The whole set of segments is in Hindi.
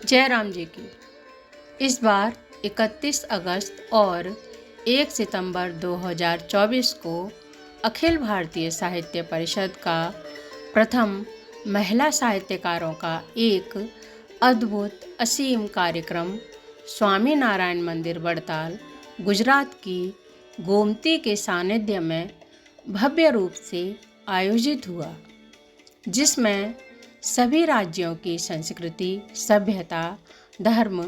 जयराम जी की। इस बार 31 अगस्त और 1 सितंबर 2024 को अखिल भारतीय साहित्य परिषद का प्रथम महिला साहित्यकारों का एक अद्भुत असीम कार्यक्रम स्वामी नारायण मंदिर वड़ताल, गुजरात की गोमती के सानिध्य में भव्य रूप से आयोजित हुआ, जिसमें सभी राज्यों की संस्कृति, सभ्यता, धर्म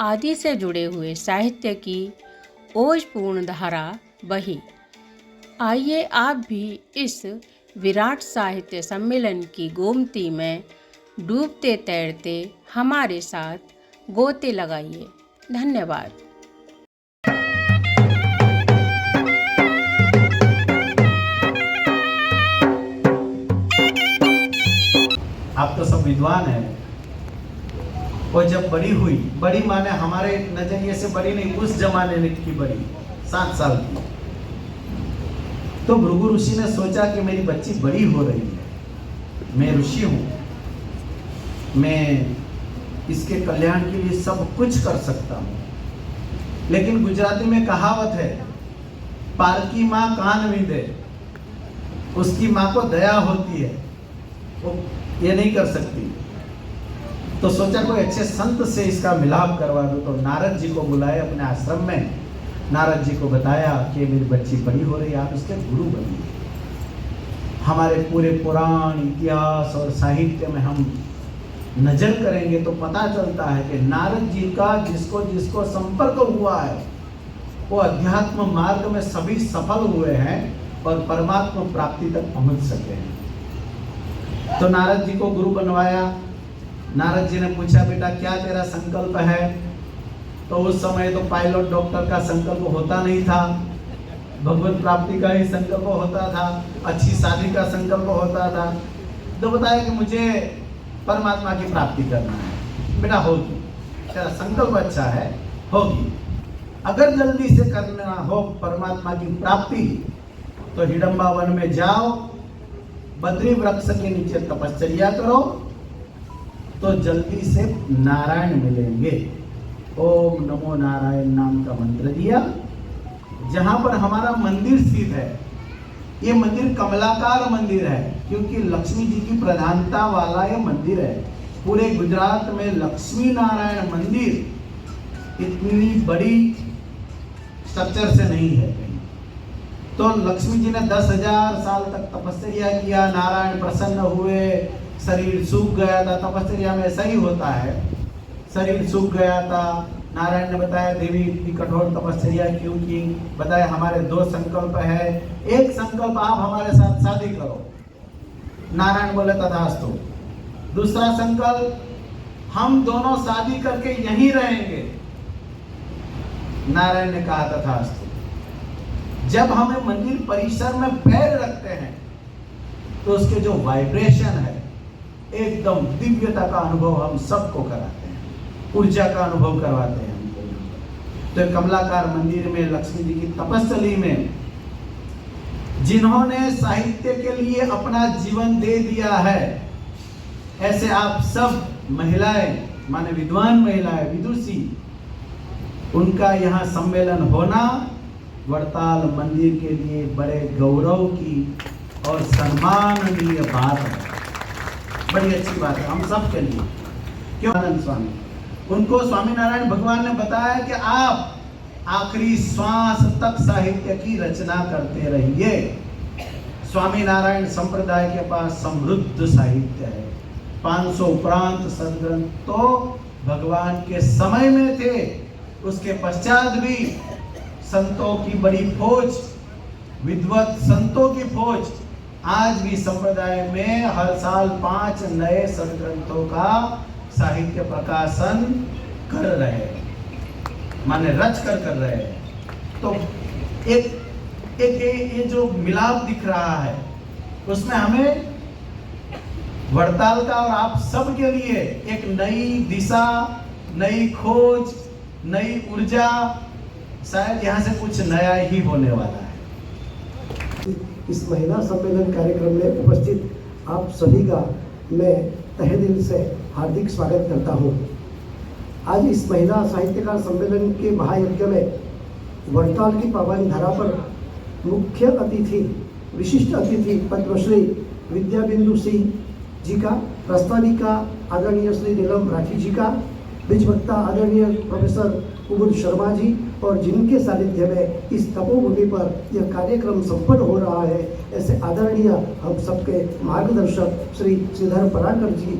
आदि से जुड़े हुए साहित्य की ओजपूर्ण धारा बही। आइए आप भी इस विराट साहित्य सम्मेलन की गोमती में डूबते तैरते हमारे साथ गोते लगाइए। धन्यवाद। आप तो सब विद्वान हैं। और जब बड़ी हुई, बड़ी माने हमारे नजरिए से बड़ी नहीं, उस जमाने की बड़ी, 7 साल की, तो भृगु ऋषि ने सोचा कि मेरी बच्ची बड़ी हो रही है, मैं ऋषि हूं, मैं इसके कल्याण के लिए सब कुछ कर सकता हूं। लेकिन गुजराती में कहावत है, पालकी माँ कान विंदे, उसकी माँ को दया होती है, वो ये नहीं कर सकती। तो सोचा कोई अच्छे संत से इसका मिलाप करवा दो, तो नारद जी को बुलाए अपने आश्रम में। नारद जी को बताया कि मेरी बच्ची बड़ी हो रही है, आप इसके गुरु बनिए। हमारे पूरे पुराण, इतिहास और साहित्य में हम नजर करेंगे तो पता चलता है कि नारद जी का जिसको जिसको संपर्क हुआ है, वो अध्यात्म मार्ग में सभी सफल हुए हैं और परमात्मा प्राप्ति तक पहुंच सके हैं। तो नारद जी को गुरु बनवाया। नारद जी ने पूछा, बेटा क्या तेरा संकल्प है? तो उस समय तो पायलट डॉक्टर का संकल्प होता नहीं था, भगवत प्राप्ति का ही संकल्प होता था, अच्छी शादी का संकल्प होता था। तो बताया कि मुझे परमात्मा की प्राप्ति करना है। बेटा होगी, तेरा संकल्प अच्छा है, होगी। अगर जल्दी से करना हो परमात्मा की प्राप्ति तो हिडम्बा वन में जाओ, बद्री वृक्ष के नीचे तपश्चर्या करो, तो जल्दी से नारायण मिलेंगे। ओम नमो नारायण नाम का मंत्र दिया। जहां पर हमारा मंदिर स्थित है, ये मंदिर कमलाकार मंदिर है, क्योंकि लक्ष्मी जी की प्रधानता वाला ये मंदिर है। पूरे गुजरात में लक्ष्मी नारायण मंदिर इतनी बड़ी स्ट्रक्चर से नहीं है कहीं। तो लक्ष्मी जी ने 10,000 साल तक तपस्या किया, नारायण प्रसन्न हुए, शरीर सूख गया था। तपस्या में ऐसा ही होता है, शरीर सूख गया था। नारायण ने बताया, देवी इतनी कठोर तपस्या क्यों की? बताया, हमारे 2 संकल्प है। एक संकल्प, आप हमारे साथ शादी करो। नारायण बोले, तथास्तु। दूसरा संकल्प, हम दोनों शादी करके यहीं रहेंगे। नारायण ने कहा, तथास्तु। जब हमें मंदिर परिसर में पैर रखते हैं तो उसके जो वाइब्रेशन है, एकदम दिव्यता का अनुभव हम सबको कराते हैं, ऊर्जा का अनुभव करवाते हैं हमको। तो कमलाकार मंदिर में, लक्ष्मी जी की तपस्या में, जिन्होंने साहित्य के लिए अपना जीवन दे दिया है, ऐसे आप सब महिलाएं, माने विद्वान महिलाएं, विदुषी, उनका यहाँ सम्मेलन होना वड़ताल मंदिर के लिए बड़े गौरव की और सम्माननीय बात है। बड़ी अच्छी बात है हम सब के लिए। क्यों? आनंद स्वामी, उनको स्वामी नारायण भगवान ने बताया कि आप आखिरी श्वास तक साहित्य की रचना करते रहिए। स्वामी नारायण संप्रदाय के पास समृद्ध साहित्य है। 500 उपरांत सदग्रंथ तो भगवान के समय में थे, उसके पश्चात भी संतों की बड़ी फौज, विद्वत संतों की फौज आज भी संप्रदाय में हर साल 5 नए सदग्रंथों का साहित्य प्रकाशन कर रहे हैं, माने रच कर रहे हैं। तो एक ये जो मिलाप दिख रहा है, उसमें हमें वड़ताल का और आप सब के लिए एक नई दिशा, नई खोज, नई ऊर्जा, शायद यहाँ से कुछ नया ही होने वाला है। इस महिला सम्मेलन कार्यक्रम में उपस्थित आप सभी का मैं तहे दिल से हार्दिक स्वागत करता हूँ। आज इस महिला साहित्यकार सम्मेलन के महायज्ञ में वड़ताल की पावन धरा पर मुख्य अतिथि, विशिष्ट अतिथि पद्मश्री विद्याबिंदु सिंह जी का, प्रस्ताविका आदरणीय श्री नीलम राठी जी का, बीजवक्ता आदरणीय प्रोफेसर कुमुद शर्मा जी, और जिनके सानिध्य में इस तपोभूमि पर यह कार्यक्रम संपन्न हो रहा है, ऐसे आदरणीय हम सबके मार्गदर्शक श्री श्रीधर पराकर जी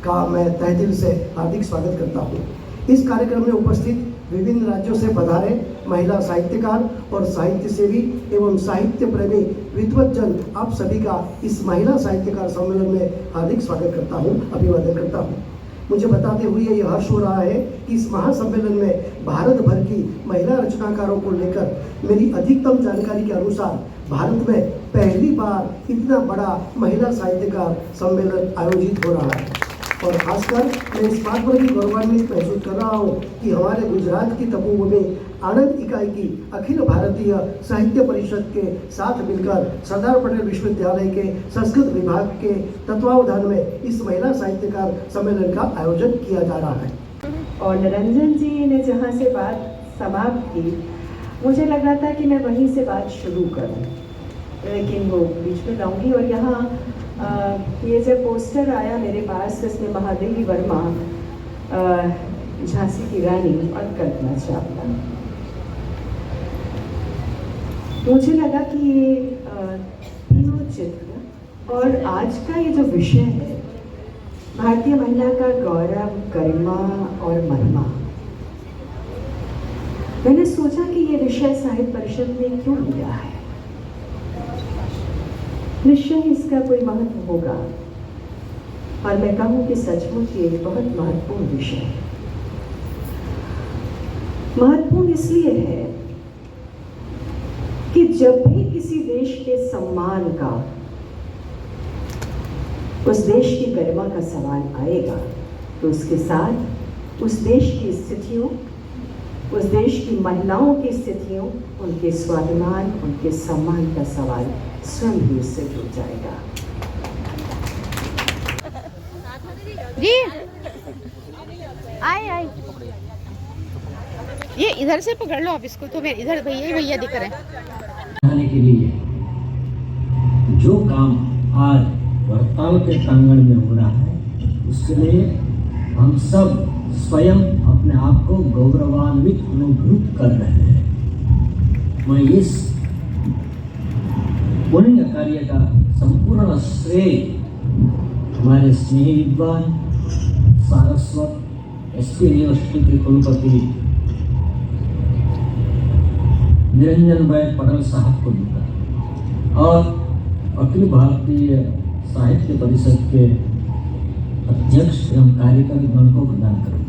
का मैं तहे दिल से हार्दिक स्वागत करता हूँ। इस कार्यक्रम में उपस्थित विभिन्न राज्यों से पधारे महिला साहित्यकार और साहित्य सेवी एवं साहित्य प्रेमी विद्वज्जन, आप सभी का इस महिला साहित्यकार सम्मेलन में हार्दिक स्वागत करता हूँ, अभिवादन करता हूँ। मुझे बताते हुए यह हर्ष हो रहा है कि इस महासम्मेलन में भारत भर की महिला रचनाकारों को लेकर मेरी अधिकतम जानकारी के अनुसार भारत में पहली बार इतना बड़ा महिला साहित्यकार सम्मेलन आयोजित हो रहा है। और खासकर मैं इस बात पर भी गौरवान्वित महसूस कर रहा हूँ कि हमारे गुजरात की तपोभूमि आनंद इकाई की अखिल भारतीय साहित्य परिषद के साथ मिलकर सरदार पटेल विश्वविद्यालय के संस्कृत विभाग के तत्वावधान में इस महिला साहित्यकार सम्मेलन का आयोजन किया जा रहा है। और निरंजन जी ने जहाँ से बात समाप्त की, मुझे लग रहा था कि मैं वहीं से बात शुरू करूं, लेकिन वो बीच में लाऊंगी। और यहाँ ये जब पोस्टर आया मेरे पास, जिसमें महादेवी वर्मा, झांसी की रानी और कल्पना चावला, मुझे लगा कि ये तीनों चित्र और आज का ये जो विषय है, भारतीय महिला का गौरव, गरिमा और महिमा, मैंने सोचा कि ये विषय साहित्य परिषद ने क्यों लिया है। निश्चय इसका कोई महत्व होगा, और मैं कहूँ कि सचमुच ये बहुत महत्वपूर्ण विषय है। महत्वपूर्ण इसलिए है कि जब भी किसी देश के सम्मान का, उस देश की गरिमा का सवाल आएगा, तो उसके साथ उस देश की स्थितियों, उस देश की महिलाओं की स्थितियों, उनके स्वाभिमान, उनके सम्मान का सवाल स्वयं ही उससे जुड़ जाएगा। जी आए ये इधर से पकड़ लो आप इसको, तो मैं इधर भैया दिख रहे हैं। के लिए जो काम आज वड़ताल के प्रांगण में हो रहा है, उसके लिए हम सब स्वयं अपने आप को गौरवान्वित अनुभूत कर रहे हैं। मैं इस पुण्य कार्य का संपूर्ण श्रेय हमारे स्नेही विद्वान सारस्वत एसपी यूनिवर्सिटी के कुलपति निरंजन भाई पटेल साहब को देता और अखिल भारतीय साहित्य परिषद के अध्यक्ष एवं कार्यकारी गण को प्रदान करता।